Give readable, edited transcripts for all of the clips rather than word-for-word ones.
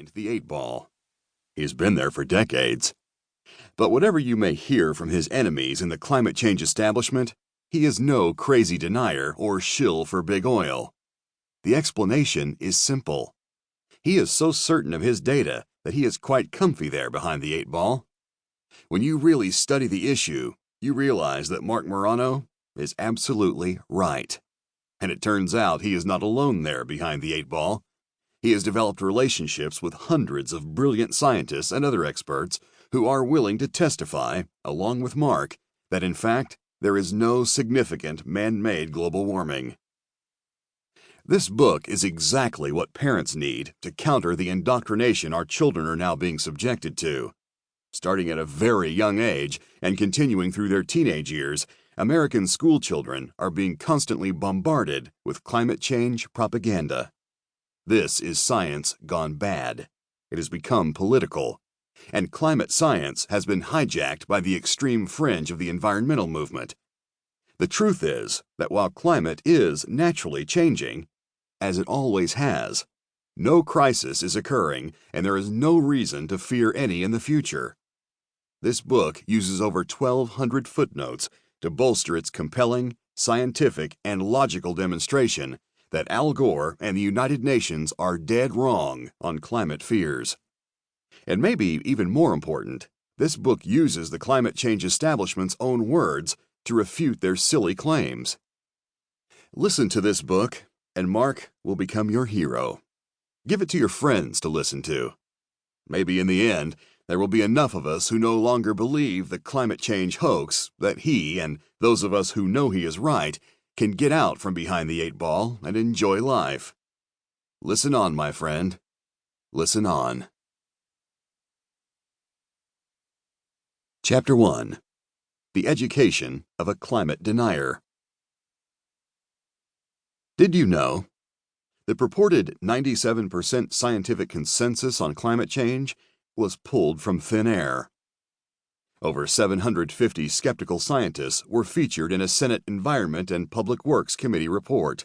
behind the 8-ball. He's been there for decades. But whatever you may hear from his enemies in the climate change establishment, he is no crazy denier or shill for big oil. The explanation is simple. He is so certain of his data that he is quite comfy there behind the 8-ball. When you really study the issue, you realize that Marc Morano is absolutely right. And it turns out he is not alone there behind the 8-ball. He has developed relationships with hundreds of brilliant scientists and other experts who are willing to testify, along with Marc, that in fact there is no significant man-made global warming. This book is exactly what parents need to counter the indoctrination our children are now being subjected to. Starting at a very young age and continuing through their teenage years, American school children are being constantly bombarded with climate change propaganda. This is science gone bad. It has become political. And climate science has been hijacked by the extreme fringe of the environmental movement. The truth is that while climate is naturally changing, as it always has, no crisis is occurring and there is no reason to fear any in the future. This book uses over 1,200 footnotes to bolster its compelling, scientific, and logical demonstration that Al Gore and the United Nations are dead wrong on climate fears. And maybe even more important, this book uses the climate change establishment's own words to refute their silly claims. Listen to this book, and Marc will become your hero. Give it to your friends to listen to. Maybe in the end, there will be enough of us who no longer believe the climate change hoax that he and those of us who know he is right can get out from behind the 8-ball and enjoy life. Listen on, my friend. Listen on. Chapter 1. The Education of a Climate Denier. Did you know? The purported 97% scientific consensus on climate change was pulled from thin air. Over 750 skeptical scientists were featured in a Senate Environment and Public Works Committee report.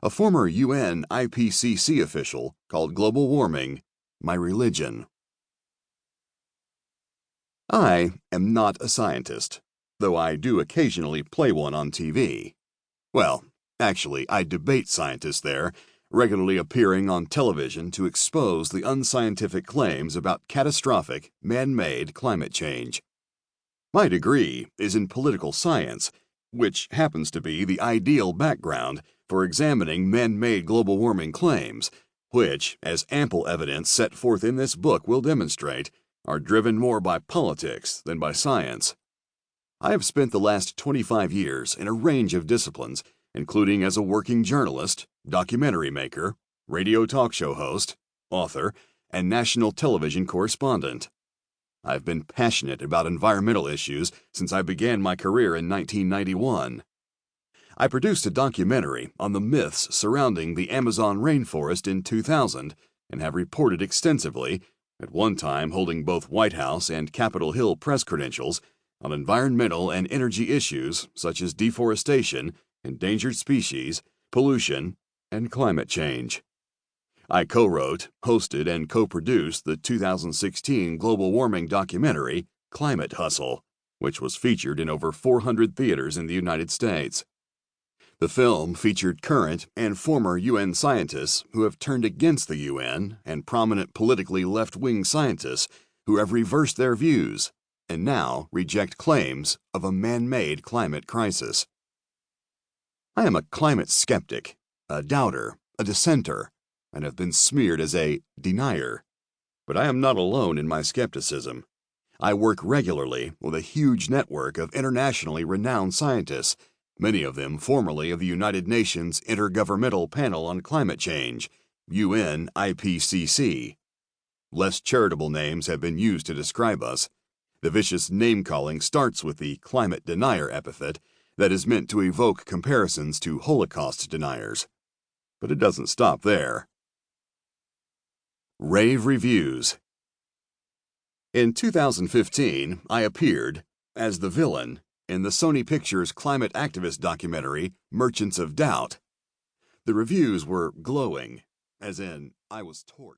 A former UN IPCC official called global warming my religion. I am not a scientist, though I do occasionally play one on TV. Well, actually, I debate scientists there, regularly appearing on television to expose the unscientific claims about catastrophic, man-made climate change. My degree is in political science, which happens to be the ideal background for examining man-made global warming claims, which, as ample evidence set forth in this book will demonstrate, are driven more by politics than by science. I have spent the last 25 years in a range of disciplines, including as a working journalist, documentary maker, radio talk show host, author, and national television correspondent. I've been passionate about environmental issues since I began my career in 1991. I produced a documentary on the myths surrounding the Amazon rainforest in 2000 and have reported extensively, at one time holding both White House and Capitol Hill press credentials, on environmental and energy issues such as deforestation, endangered species, pollution, and climate change. I co-wrote, hosted, and co-produced the 2016 global warming documentary, Climate Hustle, which was featured in over 400 theaters in the United States. The film featured current and former UN scientists who have turned against the UN and prominent politically left-wing scientists who have reversed their views and now reject claims of a man-made climate crisis. I am a climate skeptic, a doubter, a dissenter, and have been smeared as a denier. But I am not alone in my skepticism. I work regularly with a huge network of internationally renowned scientists, many of them formerly of the United Nations Intergovernmental Panel on Climate Change, UN IPCC. Less charitable names have been used to describe us. The vicious name-calling starts with the climate denier epithet that is meant to evoke comparisons to Holocaust deniers. But it doesn't stop there. Rave reviews. In 2015, I appeared, as the villain, in the Sony Pictures climate activist documentary, Merchants of Doubt. The reviews were glowing, as in, I was torched.